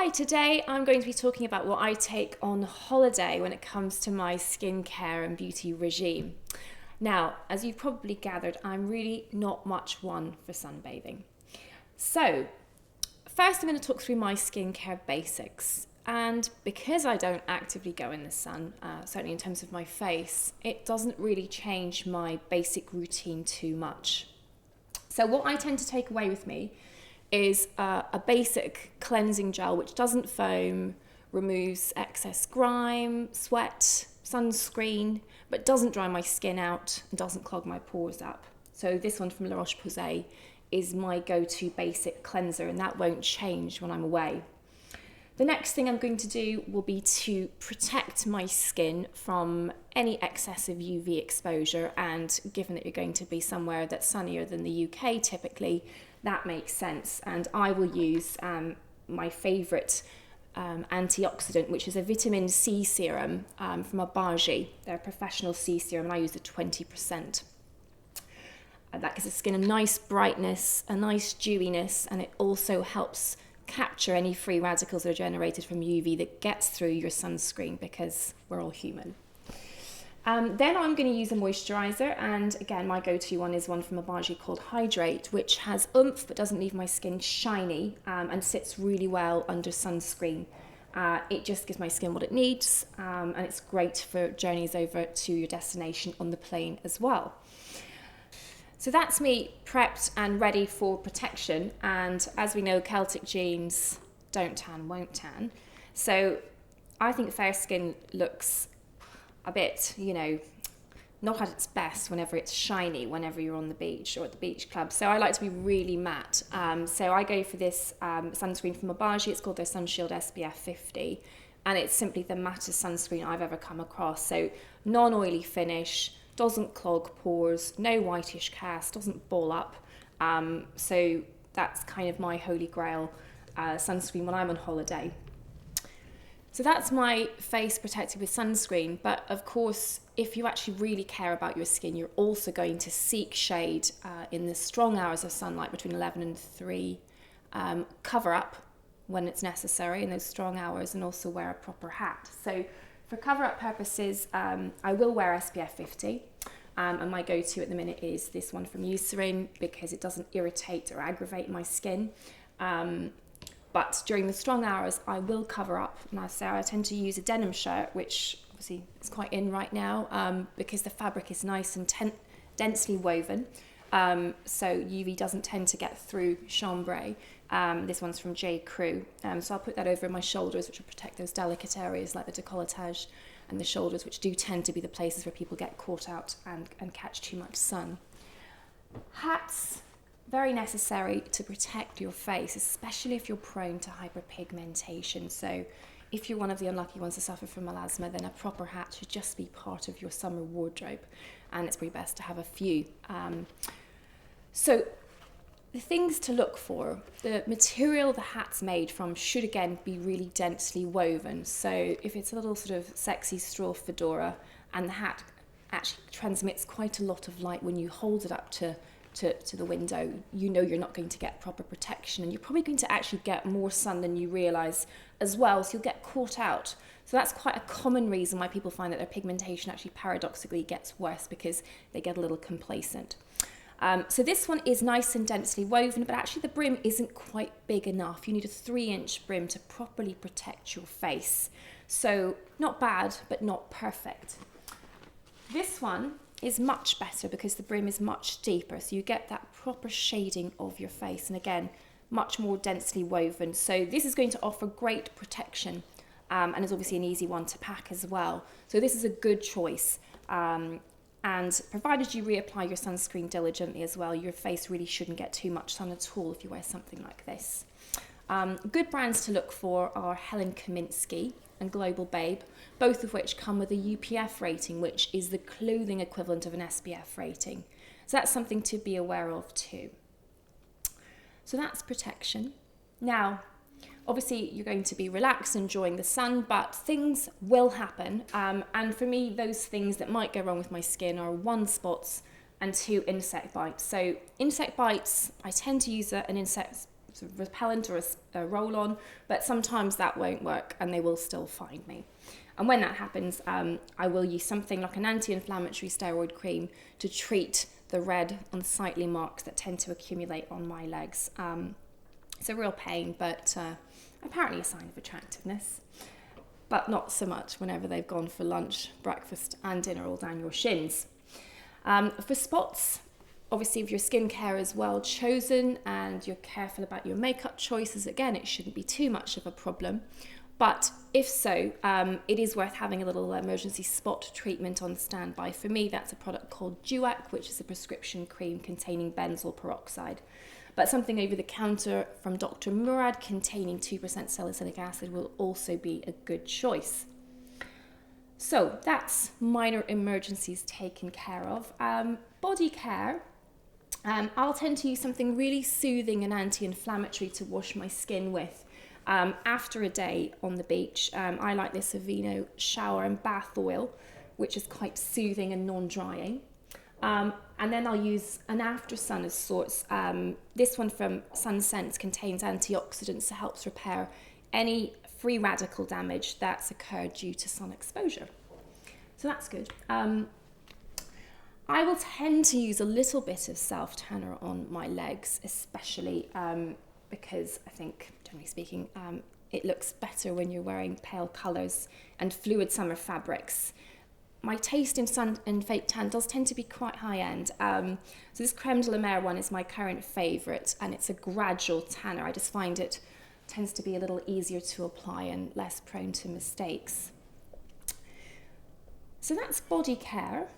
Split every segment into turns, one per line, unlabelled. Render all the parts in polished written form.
Hi, today I'm going to be talking about what I take on holiday when it comes to my skincare and beauty regime. Now, as you've probably gathered, I'm really not much one for sunbathing. So, first I'm going to talk through my skincare basics. And because I don't actively go in the sun, certainly in terms of my face, it doesn't really change my basic routine too much. So what I tend to take away with me is a basic cleansing gel which doesn't foam, removes excess grime, sweat, sunscreen, but doesn't dry my skin out and doesn't clog my pores up. So this one from La Roche-Posay is my go-to basic cleanser, and that won't change when I'm away. The next thing I'm going to do will be to protect my skin from any excessive UV exposure, and given that you're going to be somewhere that's sunnier than the UK typically, that makes sense. And I will use my favourite antioxidant, which is a vitamin C serum from Abaji. They're a professional C serum, and I use the 20%. That gives the skin a nice brightness, a nice dewiness, and it also helps capture any free radicals that are generated from UV that gets through your sunscreen, because we're all human. Then I'm going to use a moisturiser, and again my go-to one is one from Abaji called Hydrate, which has oomph but doesn't leave my skin shiny and sits really well under sunscreen. It just gives my skin what it needs, and it's great for journeys over to your destination on the plane as well. So that's me prepped and ready for protection, and as we know, Celtic genes don't tan, won't tan. So I think fair skin looks a bit, not at its best whenever it's shiny, whenever you're on the beach or at the beach club. So I like to be really matte. So I go for this sunscreen from Abaji. It's called their Sunshield SPF 50, and it's simply the mattest sunscreen I've ever come across. So non-oily finish, doesn't clog pores, no whitish cast, doesn't ball up. So that's kind of my holy grail sunscreen when I'm on holiday. So that's my face protected with sunscreen, but of course, if you actually really care about your skin, you're also going to seek shade in the strong hours of sunlight between 11 and 3, cover up when it's necessary in those strong hours, and also wear a proper hat. So for cover-up purposes, I will wear SPF 50, and my go-to at the minute is this one from Eucerin because it doesn't irritate or aggravate my skin. But during the strong hours, I will cover up. And I tend to use a Denim Shirt, which obviously is quite in right now because the fabric is nice and densely woven. So UV doesn't tend to get through chambray. This one's from J. Crew. So I'll put that over my shoulders, which will protect those delicate areas like the décolletage and the shoulders, which do tend to be the places where people get caught out and catch too much sun. Hats, very necessary to protect your face, especially if you're prone to hyperpigmentation. So if you're one of the unlucky ones to suffer from melasma, then a proper hat should just be part of your summer wardrobe, and it's probably best to have a few. So the things to look for: the material the hat's made from should again be really densely woven. So if it's a little sort of sexy straw fedora and the hat actually transmits quite a lot of light when you hold it up to the window, you're not going to get proper protection, and you're probably going to actually get more sun than you realise as well, so you'll get caught out. So that's quite a common reason why people find that their pigmentation actually paradoxically gets worse, because they get a little complacent. So this one is nice and densely woven, but actually the brim isn't quite big enough. You need a 3-inch brim to properly protect your face. So not bad, but not perfect. This one is much better because the brim is much deeper, so you get that proper shading of your face, and again, much more densely woven. So this is going to offer great protection, and is obviously an easy one to pack as well. So this is a good choice. And provided you reapply your sunscreen diligently as well, your face really shouldn't get too much sun at all if you wear something like this. Good brands to look for are Helen Kaminsky and Global Babe, both of which come with a UPF rating, which is the clothing equivalent of an SPF rating. So that's something to be aware of too. So that's protection. Now, obviously you're going to be relaxed, enjoying the sun, but things will happen. And for me, those things that might go wrong with my skin are 1, spots, and 2, insect bites. So insect bites, I tend to use an insect sort of repellent or a roll-on, but sometimes that won't work and they will still find me. And when that happens, I will use something like an anti-inflammatory steroid cream to treat the red unsightly marks that tend to accumulate on my legs. It's a real pain, but apparently a sign of attractiveness, but not so much whenever they've gone for lunch, breakfast and dinner all down your shins. For spots, obviously if your skincare is well chosen and you're careful about your makeup choices, again, it shouldn't be too much of a problem. But if so, it is worth having a little emergency spot treatment on standby. For me, that's a product called Duac, which is a prescription cream containing benzoyl peroxide. But something over the counter from Dr Murad containing 2% salicylic acid will also be a good choice. So that's minor emergencies taken care of. Body care, I'll tend to use something really soothing and anti-inflammatory to wash my skin with. After a day on the beach, I like this Aveeno shower and bath oil, which is quite soothing and non-drying. And then I'll use an after sun of sorts. This one from Sun Sense contains antioxidants that helps repair any free radical damage that's occurred due to sun exposure. So that's good. I will tend to use a little bit of self-tanner on my legs, especially because I think, generally speaking, it looks better when you're wearing pale colours and fluid summer fabrics. My taste in sun and fake tan does tend to be quite high-end. So this Creme de la Mer one is my current favourite, and it's a gradual tanner. I just find it tends to be a little easier to apply and less prone to mistakes. So that's body care.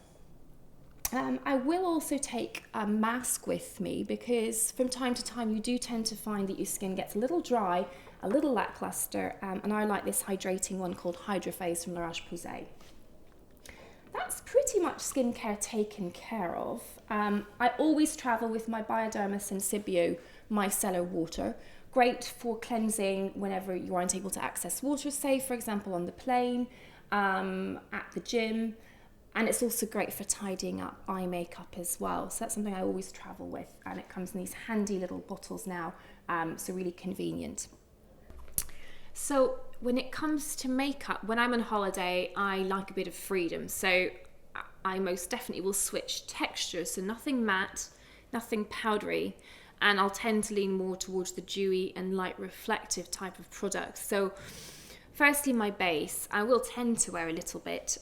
I will also take a mask with me because from time to time you do tend to find that your skin gets a little dry, a little lackluster, and I like this hydrating one called Hydraface from La Roche-Posay. That's pretty much skincare taken care of. I always travel with my Bioderma Sensibio Micellar water. Great for cleansing whenever you aren't able to access water, say for example on the plane, at the gym. And it's also great for tidying up eye makeup as well. So that's something I always travel with. And it comes in these handy little bottles now, so really convenient. So when it comes to makeup, when I'm on holiday, I like a bit of freedom. So I most definitely will switch textures. So nothing matte, nothing powdery. And I'll tend to lean more towards the dewy and light reflective type of products. So firstly, my base, I will tend to wear a little bit,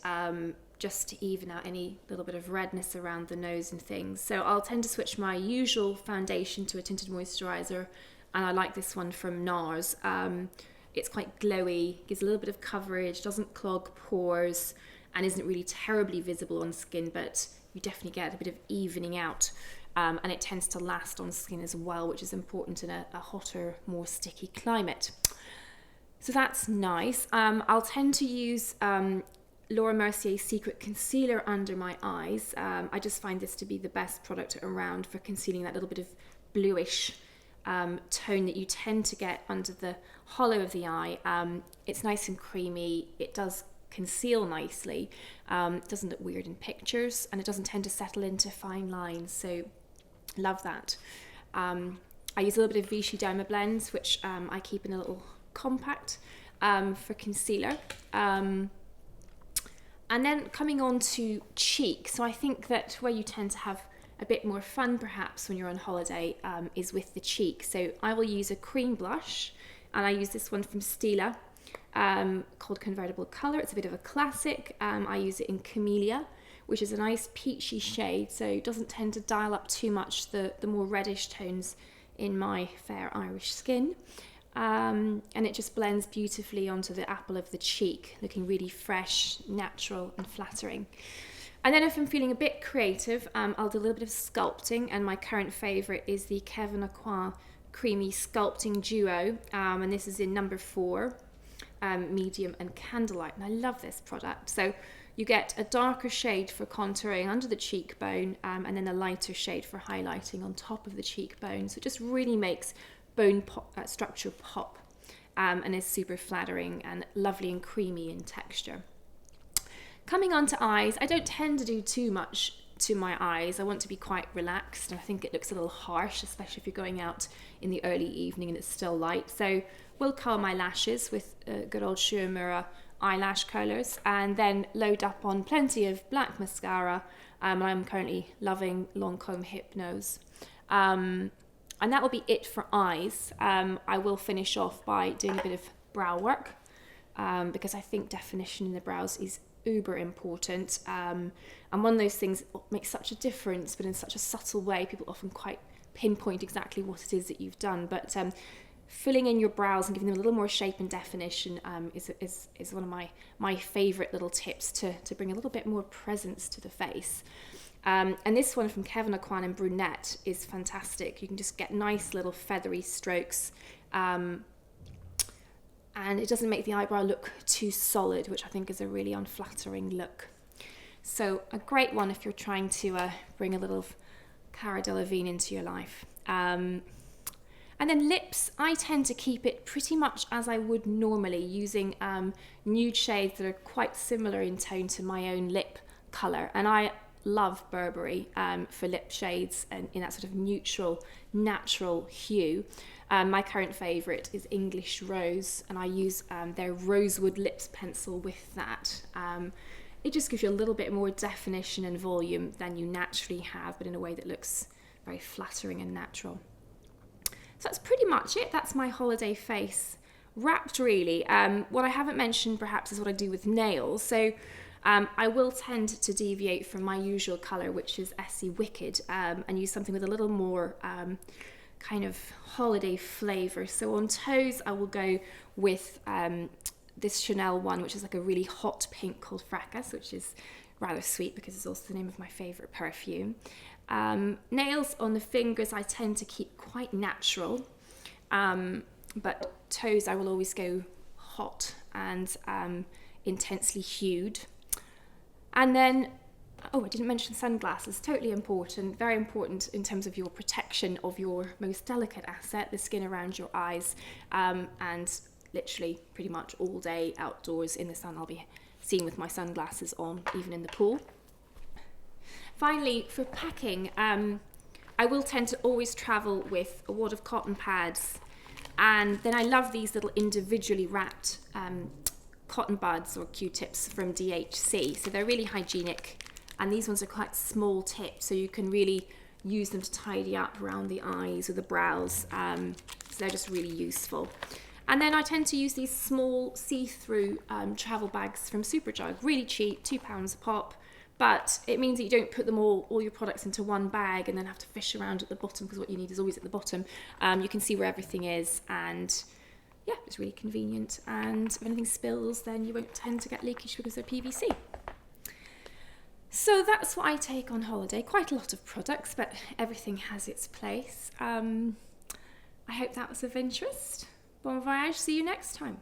just to even out any little bit of redness around the nose and things. So I'll tend to switch my usual foundation to a tinted moisturizer, and I like this one from NARS. It's quite glowy, gives a little bit of coverage, doesn't clog pores, and isn't really terribly visible on skin, but you definitely get a bit of evening out, and it tends to last on skin as well, which is important in a hotter, more sticky climate. So that's nice. I'll tend to use Laura Mercier Secret Concealer under my eyes. I just find this to be the best product around for concealing that little bit of bluish tone that you tend to get under the hollow of the eye. It's nice and creamy. It does conceal nicely. It doesn't look weird in pictures, and it doesn't tend to settle into fine lines. So love that. I use a little bit of Vichy Dermablend, which I keep in a little compact for concealer. And then coming on to cheek, so I think that where you tend to have a bit more fun perhaps when you're on holiday is with the cheek. So I will use a cream blush, and I use this one from Stila called Convertible Colour. It's a bit of a classic. I use it in Camellia, which is a nice peachy shade, so it doesn't tend to dial up too much the more reddish tones in my fair Irish skin. And it just blends beautifully onto the apple of the cheek, looking really fresh, natural and flattering. And then if I'm feeling a bit creative, I'll do a little bit of sculpting, and my current favourite is the Kevin Aqua Creamy Sculpting Duo, and this is in number 4, medium and candlelight, and I love this product. So you get a darker shade for contouring under the cheekbone, and then a lighter shade for highlighting on top of the cheekbone, so it just really makes bone structure pop, and is super flattering and lovely and creamy in texture. Coming on to eyes, I don't tend to do too much to my eyes. I want to be quite relaxed, and I think it looks a little harsh, especially if you're going out in the early evening and it's still light. So we'll curl my lashes with good old Schumacher eyelash curlers, and then load up on plenty of black mascara. I'm currently loving Lancome Hypnose. And that will be it for eyes. I will finish off by doing a bit of brow work, because I think definition in the brows is uber important. And one of those things that makes such a difference, but in such a subtle way. People often quite pinpoint exactly what it is that you've done. But filling in your brows and giving them a little more shape and definition is one of my favourite little tips to bring a little bit more presence to the face. And this one from Kevin Aqua in Brunette is fantastic. You can just get nice little feathery strokes, and it doesn't make the eyebrow look too solid, which I think is a really unflattering look. So a great one if you're trying to bring a little Cara Delevingne into your life. And then lips, I tend to keep it pretty much as I would normally, using nude shades that are quite similar in tone to my own lip colour. And I love Burberry for lip shades and in that sort of neutral, natural hue. My current favourite is English Rose, and I use their Rosewood Lips pencil with that. It just gives you a little bit more definition and volume than you naturally have, but in a way that looks very flattering and natural. So that's pretty much it. That's my holiday face wrapped, really. What I haven't mentioned perhaps is what I do with nails. So I will tend to deviate from my usual colour, which is Essie Wicked, and use something with a little more kind of holiday flavour. So on toes, I will go with this Chanel one, which is like a really hot pink called Fracas, which is rather sweet because it's also the name of my favourite perfume. Nails on the fingers, I tend to keep quite natural, but toes, I will always go hot and intensely hued. And then, I didn't mention sunglasses, totally important, very important in terms of your protection of your most delicate asset, the skin around your eyes, and literally pretty much all day outdoors in the sun, I'll be seen with my sunglasses on, even in the pool. Finally, for packing, I will tend to always travel with a wad of cotton pads, and then I love these little individually wrapped cotton buds or Q-tips from DHC. So they're really hygienic, and these ones are quite small tips, so you can really use them to tidy up around the eyes or the brows. So they're just really useful. And then I tend to use these small see-through travel bags from Superdrug, really cheap, £2 a pop. But it means that you don't put them all your products into one bag and then have to fish around at the bottom, because what you need is always at the bottom. You can see where everything is, and yeah, it's really convenient. And if anything spills, then you won't tend to get leakage because they're PVC. So that's what I take on holiday. Quite a lot of products, but everything has its place. I hope that was of interest. Bon voyage, see you next time.